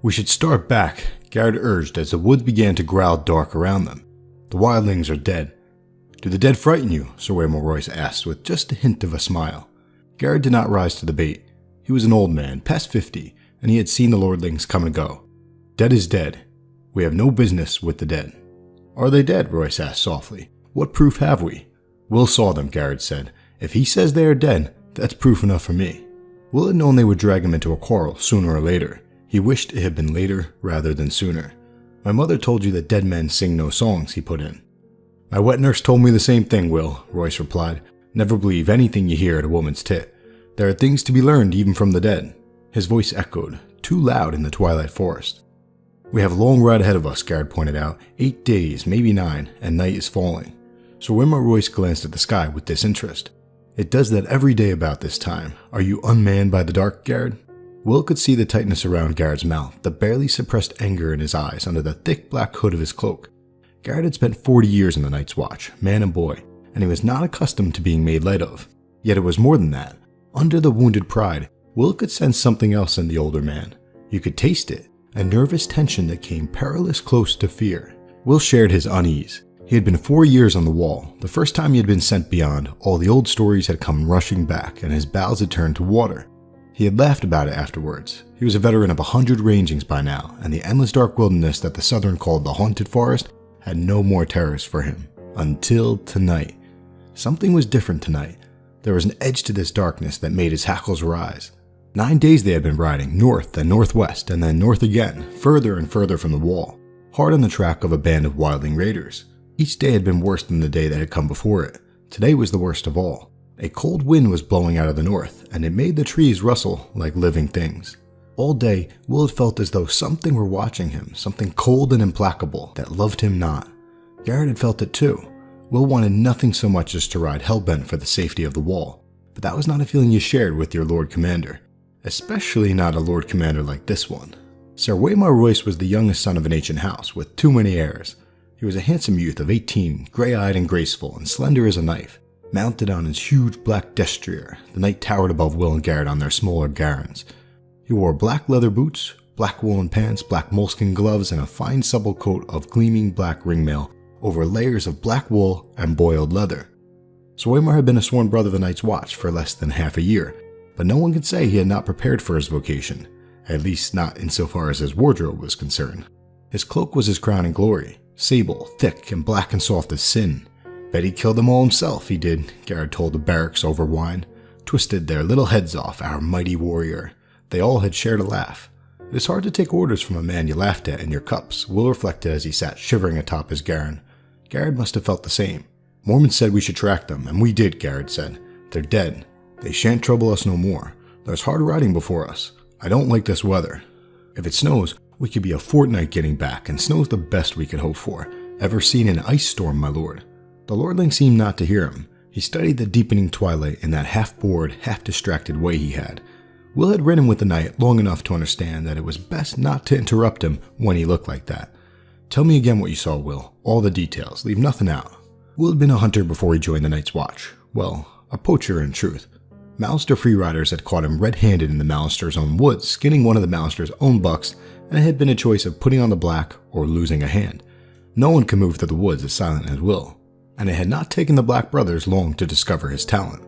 "We should start back," Garrett urged as the woods began to growl dark around them. "The wildlings are dead." "Do the dead frighten you?" Sir Waymore Royce asked with just a hint of a smile. Garrett did not rise to the bait. He was an old man, past 50, and he had seen the lordlings come and go. "Dead is dead. We have no business with the dead." "Are they dead?" Royce asked softly. "What proof have we?" "Will saw them," Garrett said. "If he says they are dead, that's proof enough for me." Will had known they would drag him into a quarrel sooner or later. He wished it had been later rather than sooner. "My mother told you that dead men sing no songs," he put in. "My wet nurse told me the same thing, Will," Royce replied. "Never believe anything you hear at a woman's tit. There are things to be learned even from the dead." His voice echoed, too loud in the twilight forest. "We have a long ride ahead of us," Garrett pointed out. 8 days, maybe 9, and night is falling. Sir Waymore Royce glanced at the sky with disinterest. "It does that every day about this time. Are you unmanned by the dark, Garrett?" Will could see the tightness around Garrett's mouth, the barely suppressed anger in his eyes under the thick black hood of his cloak. Garrett had spent 40 years in the Night's Watch, man and boy, and he was not accustomed to being made light of. Yet it was more than that. Under the wounded pride, Will could sense something else in the older man. You could taste it, a nervous tension that came perilously close to fear. Will shared his unease. He had been 4 years on the wall. The first time he had been sent beyond, all the old stories had come rushing back, and his bowels had turned to water. He had laughed about it afterwards. He was a veteran of 100 rangings by now, and the endless dark wilderness that the Southern called the Haunted Forest had no more terrors for him. Until tonight. Something was different tonight. There was an edge to this darkness that made his hackles rise. 9 days they had been riding, north and northwest, and then north again, further and further from the wall, hard on the track of a band of wildling raiders. Each day had been worse than the day that had come before it. Today was the worst of all. A cold wind was blowing out of the north, and it made the trees rustle like living things. All day, Will had felt as though something were watching him, something cold and implacable that loved him not. Garrett had felt it too. Will wanted nothing so much as to ride hellbent for the safety of the wall, but that was not a feeling you shared with your Lord Commander, especially not a Lord Commander like this one. Sir Waymore Royce was the youngest son of an ancient house, with too many heirs. He was a handsome youth of 18, grey-eyed and graceful, and slender as a knife. Mounted on his huge black destrier, the knight towered above Will and Garrett on their smaller garrons. He wore black leather boots, black woolen pants, black moleskin gloves, and a fine supple coat of gleaming black ringmail over layers of black wool and boiled leather. Sir Waymore had been a sworn brother of the Night's Watch for less than half a year, but no one could say he had not prepared for his vocation, at least not insofar as his wardrobe was concerned. His cloak was his crowning glory, sable, thick, and black and soft as sin. "Bet he killed them all himself, he did," Garrett told the barracks over wine. "Twisted their little heads off, our mighty warrior." They all had shared a laugh. "It is hard to take orders from a man you laughed at in your cups," Will reflected as he sat shivering atop his garron. Garrett must have felt the same. "Mormons said we should track them, and we did," Garrett said. "They're dead. They shan't trouble us no more. There's hard riding before us. I don't like this weather. If it snows, we could be a fortnight getting back, and snow's the best we could hope for. Ever seen an ice storm, my lord?" The lordling seemed not to hear him. He studied the deepening twilight in that half-bored, half-distracted way he had. Will had ridden with the knight long enough to understand that it was best not to interrupt him when he looked like that. "Tell me again what you saw, Will. All the details. Leave nothing out." Will had been a hunter before he joined the Night's Watch. Well, a poacher in truth. Mallister free riders had caught him red-handed in the Mallister's own woods, skinning one of the Mallister's own bucks, and it had been a choice of putting on the black or losing a hand. No one could move through the woods as silent as Will, and it had not taken the Black brothers long to discover his talent.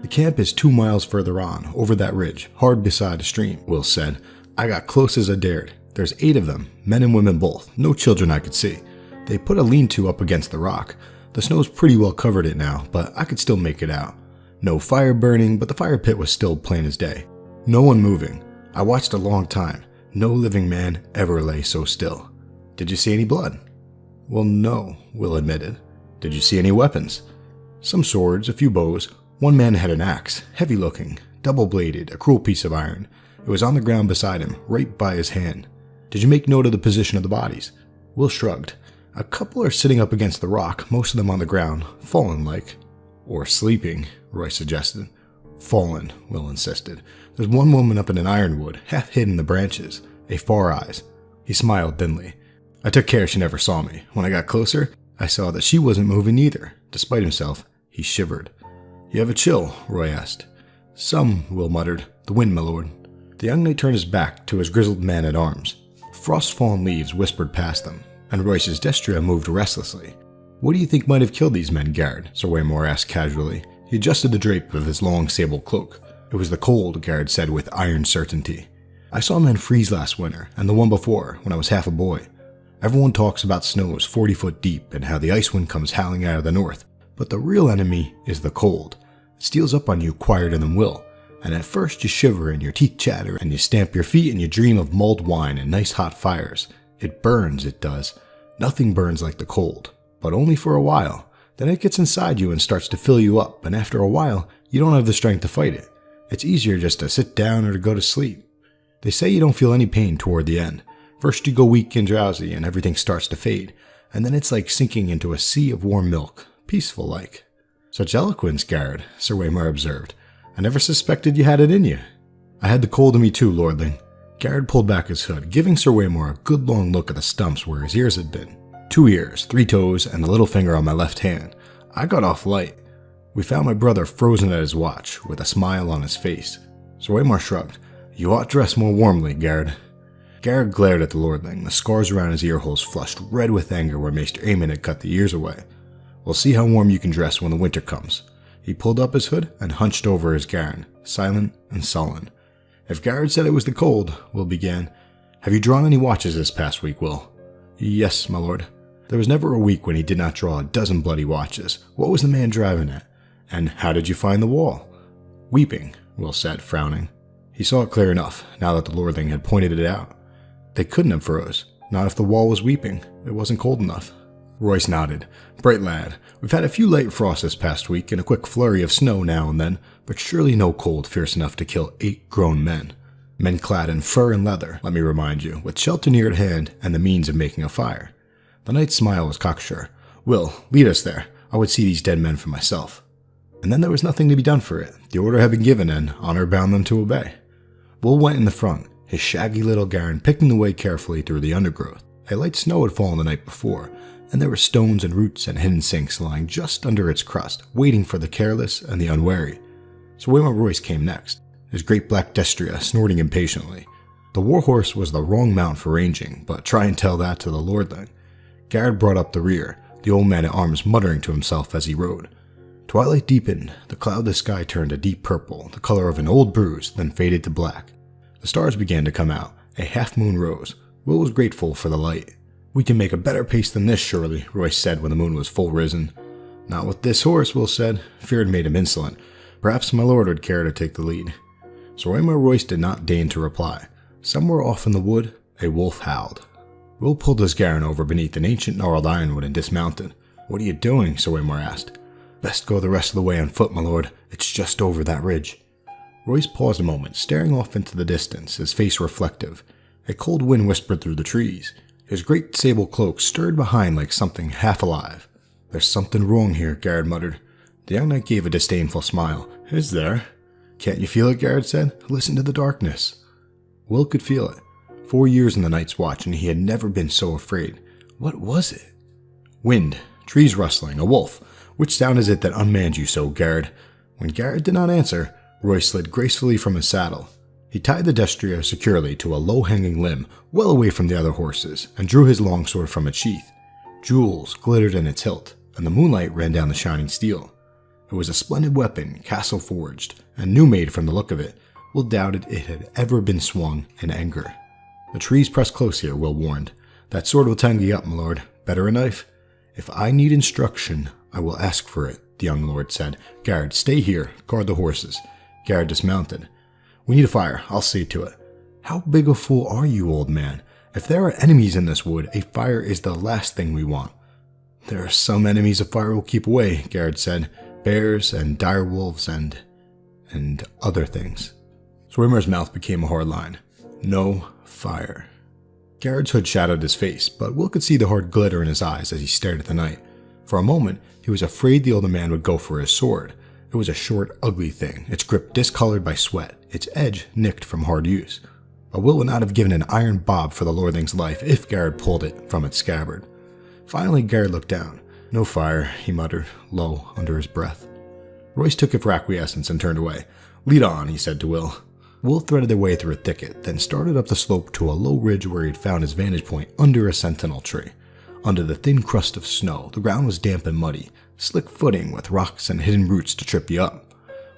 "The camp is 2 miles further on, over that ridge, hard beside a stream," Will said. "I got close as I dared. There's 8 of them, men and women both, no children I could see. They put a lean-to up against the rock. The snow's pretty well covered it now, but I could still make it out. No fire burning, but the fire pit was still plain as day. No one moving. I watched a long time. No living man ever lay so still." "Did you see any blood?" "Well, no," Will admitted. "Did you see any weapons?" "Some swords, a few bows. One man had an axe, heavy-looking, double-bladed, a cruel piece of iron. It was on the ground beside him, right by his hand." "Did you make note of the position of the bodies?" Will shrugged. "A couple are sitting up against the rock, most of them on the ground, fallen like." "Or sleeping," Royce suggested. "Fallen," Will insisted. "There's one woman up in an ironwood, half hid in the branches, a Far Eyes." He smiled thinly. "I took care she never saw me. When I got closer, I saw that she wasn't moving either." Despite himself, he shivered. "You have a chill?" Roy asked. "Some," Will muttered. "The wind, my lord." The young knight turned his back to his grizzled man-at-arms. frost-fallen leaves whispered past them, and Royce's Destria moved restlessly. "What do you think might have killed these men, Garrett?" Sir Waymore asked casually. He adjusted the drape of his long sable cloak. "It was the cold," Garrett said with iron certainty. "I saw men freeze last winter, and the one before, when I was half a boy. Everyone talks about snows 40 foot deep and how the ice wind comes howling out of the north, but the real enemy is the cold. It steals up on you quieter than will, and at first you shiver and your teeth chatter and you stamp your feet and you dream of mulled wine and nice hot fires. It burns, it does. Nothing burns like the cold, but only for a while. Then it gets inside you and starts to fill you up, and after a while, you don't have the strength to fight it. It's easier just to sit down or to go to sleep. They say you don't feel any pain toward the end. First you go weak and drowsy and everything starts to fade, and then it's like sinking into a sea of warm milk, peaceful like." "Such eloquence, Garrett," Sir Waymore observed. "I never suspected you had it in you." "I had the cold in me too, lordling." Garrett pulled back his hood, giving Sir Waymore a good long look at the stumps where his ears had been. 2 ears, 3 toes, and the little finger on my left hand. I got off light. We found my brother frozen at his watch, with a smile on his face. Sir Waymore shrugged. "You ought to dress more warmly, Garrett." Garrett glared at the lordling, the scars around his ear holes flushed red with anger where Maester Aemon had cut the ears away. "We'll see how warm you can dress when the winter comes." He pulled up his hood and hunched over his Garren, silent and sullen. "If Garrett said it was the cold," Will began. "Have you drawn any watches this past week, Will?" "Yes, my lord." There was never a week when he did not draw a dozen bloody watches. What was the man driving at? "And how did you find the wall?" "Weeping," Will said, frowning. He saw it clear enough, now that the lordling had pointed it out. They couldn't have froze, not if the wall was weeping. It wasn't cold enough. Royce nodded. "Bright lad, we've had a few light frosts this past week and a quick flurry of snow now and then, but surely no cold fierce enough to kill 8 grown men. Men clad in fur and leather, let me remind you, with shelter near at hand and the means of making a fire." The knight's smile was cocksure. "Will, lead us there. I would see these dead men for myself." And then there was nothing to be done for it. The order had been given and honor bound them to obey. Will went in the front, his shaggy little Garren picking the way carefully through the undergrowth. A light snow had fallen the night before, and there were stones and roots and hidden sinks lying just under its crust, waiting for the careless and the unwary. So Waymore Royce came next, his great black Destria snorting impatiently. The warhorse was the wrong mount for ranging, but try and tell that to the lordling. Garrett brought up the rear, the old man at arms muttering to himself as he rode. Twilight deepened, the cloudless sky turned a deep purple, the color of an old bruise, then faded to black. The stars began to come out, a half-moon rose. Will was grateful for the light. "We can make a better pace than this, surely," Royce said when the moon was full risen. "Not with this horse," Will said. Fear had made him insolent. Perhaps my lord would care to take the lead. Sir Waymore Royce did not deign to reply. Somewhere off in the wood, a wolf howled. Will pulled his Garren over beneath an ancient gnarled ironwood and dismounted. "What are you doing?" Sir Waymore asked. "Best go the rest of the way on foot, my lord. It's just over that ridge." Royce paused a moment, staring off into the distance, his face reflective. A cold wind whispered through the trees. His great sable cloak stirred behind like something half alive. "There's something wrong here," Garrett muttered. The young knight gave a disdainful smile. "Is there?" "Can't you feel it?" Garrett said. "Listen to the darkness." Will could feel it. 4 years in the Night's Watch, and he had never been so afraid. What was it? Wind, trees rustling, a wolf. Which sound is it that unmanned you so, Garrett? When Garrett did not answer, Royce slid gracefully from his saddle. He tied the Destria securely to a low-hanging limb, well away from the other horses, and drew his longsword from its sheath. Jewels glittered in its hilt, and the moonlight ran down the shining steel. It was a splendid weapon, castle-forged, and new-made from the look of it. Will doubted it had ever been swung in anger. "The trees press close here," Will warned. "That sword will tangle you up, my lord. Better a knife?" "If I need instruction, I will ask for it," the young lord said. "Garrett, stay here. Guard the horses." Garrett dismounted. "We need a fire. I'll see to it." "How big a fool are you, old man? If there are enemies in this wood, a fire is the last thing we want." "There are some enemies a fire will keep away," Garrett said. "Bears and dire wolves and other things." Swimmer's mouth became a hard line. "No fire." Garrett's hood shadowed his face, but Will could see the hard glitter in his eyes as he stared at the knight. For a moment, he was afraid the older man would go for his sword. It was a short, ugly thing, its grip discolored by sweat, its edge nicked from hard use. But Will would not have given an iron bob for the lordling's life if Garrett pulled it from its scabbard. Finally, Garrett looked down. "No fire," he muttered, low, under his breath. Royce took it for acquiescence and turned away. "Lead on," he said to Will. Will threaded their way through a thicket, then started up the slope to a low ridge where he had found his vantage point under a sentinel tree. Under the thin crust of snow, the ground was damp and muddy, slick footing with rocks and hidden roots to trip you up.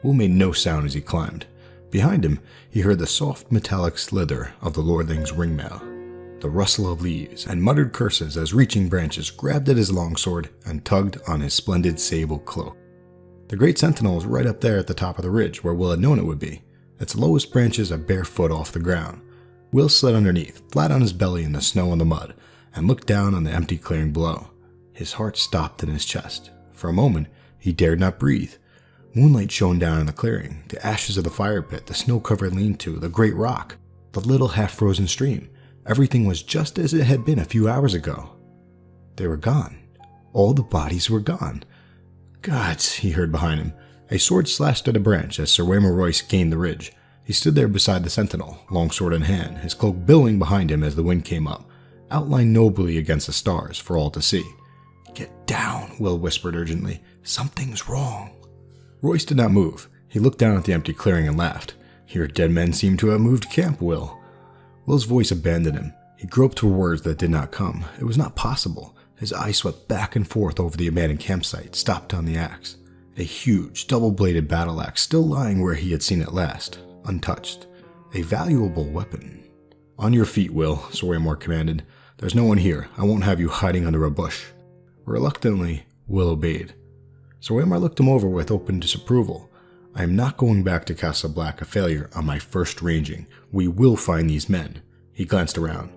Will made no sound as he climbed. Behind him, he heard the soft metallic slither of the lordling's ringmail, the rustle of leaves, and muttered curses as reaching branches grabbed at his longsword and tugged on his splendid sable cloak. The great sentinel was right up there at the top of the ridge where Will had known it would be, its lowest branches a bare foot off the ground. Will slid underneath, flat on his belly in the snow and the mud, and looked down on the empty clearing below. His heart stopped in his chest. For a moment, he dared not breathe. Moonlight shone down in the clearing, the ashes of the fire pit, the snow-covered lean-to, the great rock, the little half-frozen stream. Everything was just as it had been a few hours ago. They were gone. All the bodies were gone. "Gods," he heard behind him. A sword slashed at a branch as Sir Waymar Royce gained the ridge. He stood there beside the sentinel, longsword in hand, his cloak billowing behind him as the wind came up, outlined nobly against the stars for all to see. "Get down," Will whispered urgently. "Something's wrong." Royce did not move. He looked down at the empty clearing and laughed. "Your dead men seem to have moved camp, Will." Will's voice abandoned him. He groped for words that did not come. It was not possible. His eyes swept back and forth over the abandoned campsite, stopped on the axe. A huge, double-bladed battle axe still lying where he had seen it last, untouched. A valuable weapon. "On your feet, Will," Sir Waymar commanded. "There's no one here. I won't have you hiding under a bush." Reluctantly, Will obeyed. Sir Waymar looked him over with open disapproval. "I am not going back to Castle Black a failure on my first ranging. We will find these men." He glanced around.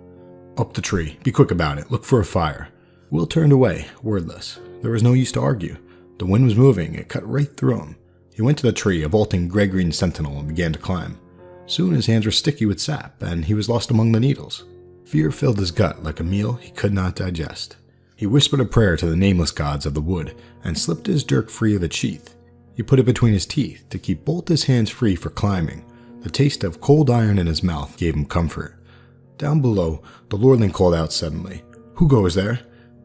"Up the tree. Be quick about it. Look for a fire." Will turned away, wordless. There was no use to argue. The wind was moving. It cut right through him. He went to the tree, a vaulting gray-green sentinel, and began to climb. Soon his hands were sticky with sap, and he was lost among the needles. Fear filled his gut like a meal he could not digest. He whispered a prayer to the nameless gods of the wood, and slipped his dirk free of its sheath. He put it between his teeth to keep both his hands free for climbing. The taste of cold iron in his mouth gave him comfort. Down below, the lordling called out suddenly, "Who goes there?"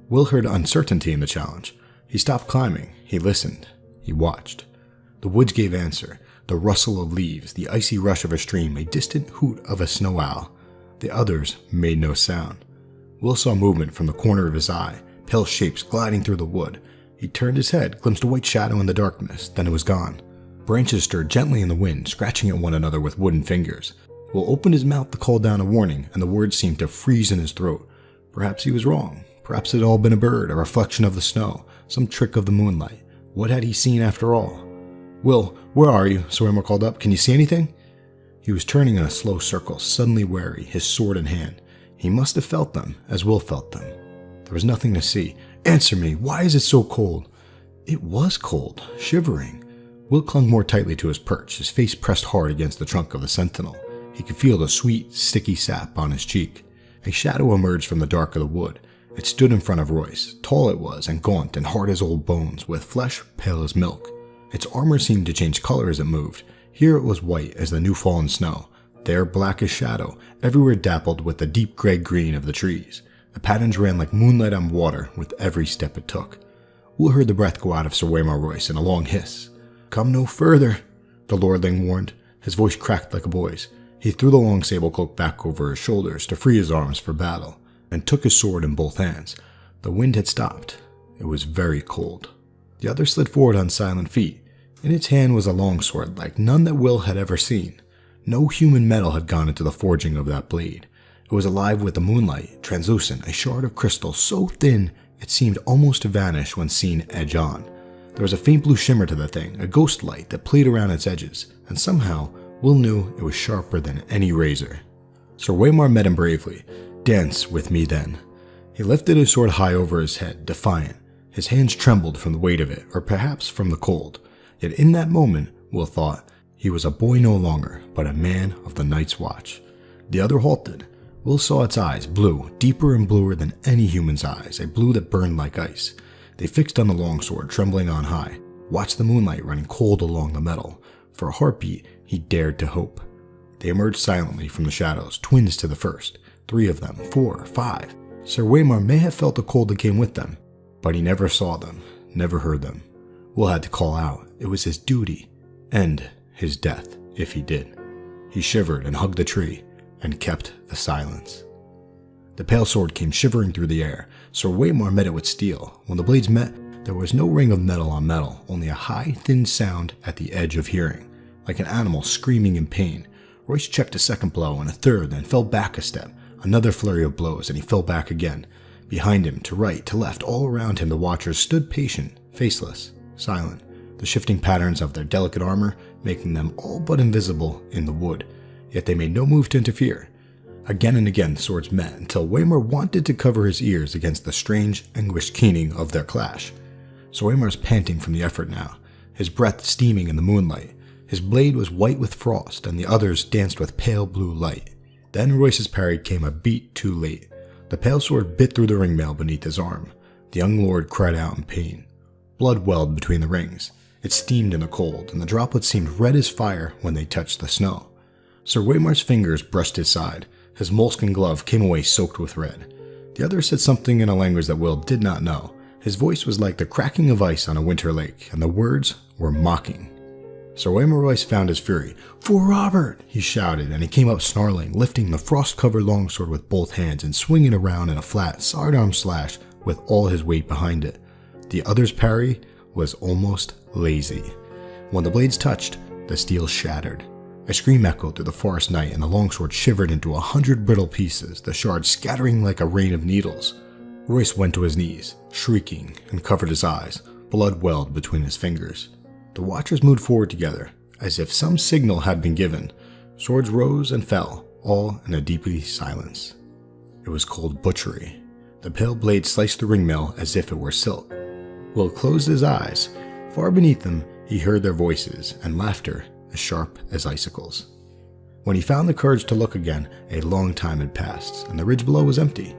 Will heard uncertainty in the challenge. He stopped climbing. He listened. He watched. The woods gave answer. The rustle of leaves, the icy rush of a stream, a distant hoot of a snow owl. The others made no sound. Will saw movement from the corner of his eye, pale shapes gliding through the wood. He turned his head, glimpsed a white shadow in the darkness, then it was gone. Branches stirred gently in the wind, scratching at one another with wooden fingers. Will opened his mouth to call down a warning, and the words seemed to freeze in his throat. Perhaps he was wrong. Perhaps it had all been a bird, a reflection of the snow, some trick of the moonlight. What had he seen after all? "Will, where are you?" Sir Waymar called up. "Can you see anything?" He was turning in a slow circle, suddenly wary, his sword in hand. He must have felt them, as Will felt them. There was nothing to see. "Answer me, why is it so cold?" It was cold, shivering. Will clung more tightly to his perch, his face pressed hard against the trunk of the sentinel. He could feel the sweet, sticky sap on his cheek. A shadow emerged from the dark of the wood. It stood in front of Royce. Tall it was, and gaunt, and hard as old bones, with flesh pale as milk. Its armor seemed to change color as it moved. Here it was white as the new-fallen snow. There black as shadow, everywhere dappled with the deep gray-green of the trees. The patterns ran like moonlight on water with every step it took. Will heard the breath go out of Sir Waymar Royce in a long hiss. "Come no further," the lordling warned. His voice cracked like a boy's. He threw the long sable cloak back over his shoulders to free his arms for battle, and took his sword in both hands. The wind had stopped. It was very cold. The other slid forward on silent feet. In its hand was a longsword like none that Will had ever seen. No human metal had gone into the forging of that blade. It was alive with the moonlight, translucent, a shard of crystal so thin it seemed almost to vanish when seen edge on. There was a faint blue shimmer to the thing, a ghost light that played around its edges, and somehow Will knew it was sharper than any razor. Sir Waymar met him bravely. "Dance with me then." He lifted his sword high over his head, defiant. His hands trembled from the weight of it, or perhaps from the cold. Yet in that moment, Will thought, he was a boy no longer, but a man of the Night's Watch. The other halted. Will saw its eyes, blue, deeper and bluer than any human's eyes, a blue that burned like ice. They fixed on the longsword, trembling on high, watched the moonlight running cold along the metal. For a heartbeat, he dared to hope. They emerged silently from the shadows, twins to the first. 3 of them, 4, 5. Sir Waymar may have felt the cold that came with them, but he never saw them, never heard them. Will had to call out. It was his duty, and his death, if he did. He He shivered and hugged the tree, and kept the silence. The pale sword came shivering through the air. Sir Waymar met it with steel. When the blades met, there was no ring of metal on metal, only a high, thin sound at the edge of hearing, like an animal screaming in pain. Royce checked a second blow and a third, then fell back a step. Another flurry of blows, and he fell back again. Behind him, to right, to left, all around him, the watchers stood patient, faceless, silent, the shifting patterns of their delicate armor making them all but invisible in the wood, yet they made no move to interfere. Again and again the swords met, until Waymar wanted to cover his ears against the strange, anguished keening of their clash. So Waymar's panting from the effort now, his breath steaming in the moonlight. His blade was white with frost, and the others danced with pale blue light. Then Royce's parry came a beat too late. The pale sword bit through the ringmail beneath his arm. The young lord cried out in pain. Blood welled between the rings. It steamed in the cold, and the droplets seemed red as fire when they touched the snow. Sir Waymar's fingers brushed his side. His moleskin glove came away soaked with red. The other said something in a language that Will did not know. His voice was like the cracking of ice on a winter lake, and the words were mocking. Sir Waymar Royce found his fury. "For Robert!" he shouted, and he came up snarling, lifting the frost-covered longsword with both hands and swinging around in a flat, sidearm slash with all his weight behind it. The other's parry was almost lazy. When the blades touched, the steel shattered. A scream echoed through the forest night, and the longsword shivered into 100 brittle pieces, the shards scattering like a rain of needles. Royce went to his knees, shrieking, and covered his eyes. Blood welled between his fingers. The watchers moved forward together, as if some signal had been given. Swords rose and fell, all in a deeply silence. It was cold butchery. The pale blade sliced the ringmail as if it were silk. Will closed his eyes. Far beneath them, he heard their voices and laughter as sharp as icicles. When he found the courage to look again, a long time had passed, and the ridge below was empty.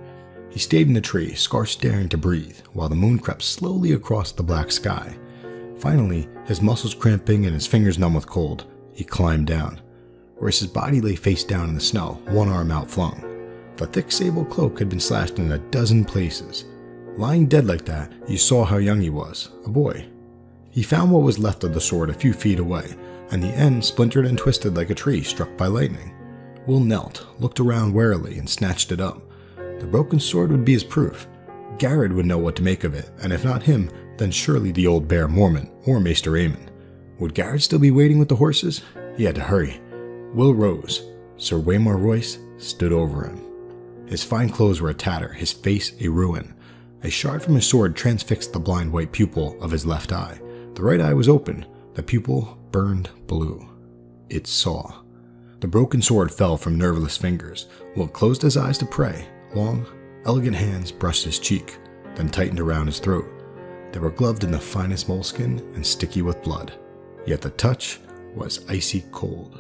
He stayed in the tree, scarce daring to breathe, while the moon crept slowly across the black sky. Finally, his muscles cramping and his fingers numb with cold, he climbed down. Royce's body lay face down in the snow, one arm outflung. The thick sable cloak had been slashed in a dozen places. Lying dead like that, you saw how young he was, a boy. He found what was left of the sword a few feet away, and the end splintered and twisted like a tree struck by lightning. Will knelt, looked around warily, and snatched it up. The broken sword would be his proof. Garrett would know what to make of it, and if not him, then surely the old bear Mormon or Maester Aemon. Would Garrett still be waiting with the horses? He had to hurry. Will rose. Sir Waymar Royce stood over him. His fine clothes were a tatter, his face a ruin. A shard from his sword transfixed the blind white pupil of his left eye. The right eye was open. The pupil burned blue. It saw. The broken sword fell from nerveless fingers. Will closed his eyes to pray. Long, elegant hands brushed his cheek, then tightened around his throat. They were gloved in the finest moleskin and sticky with blood, yet the touch was icy cold.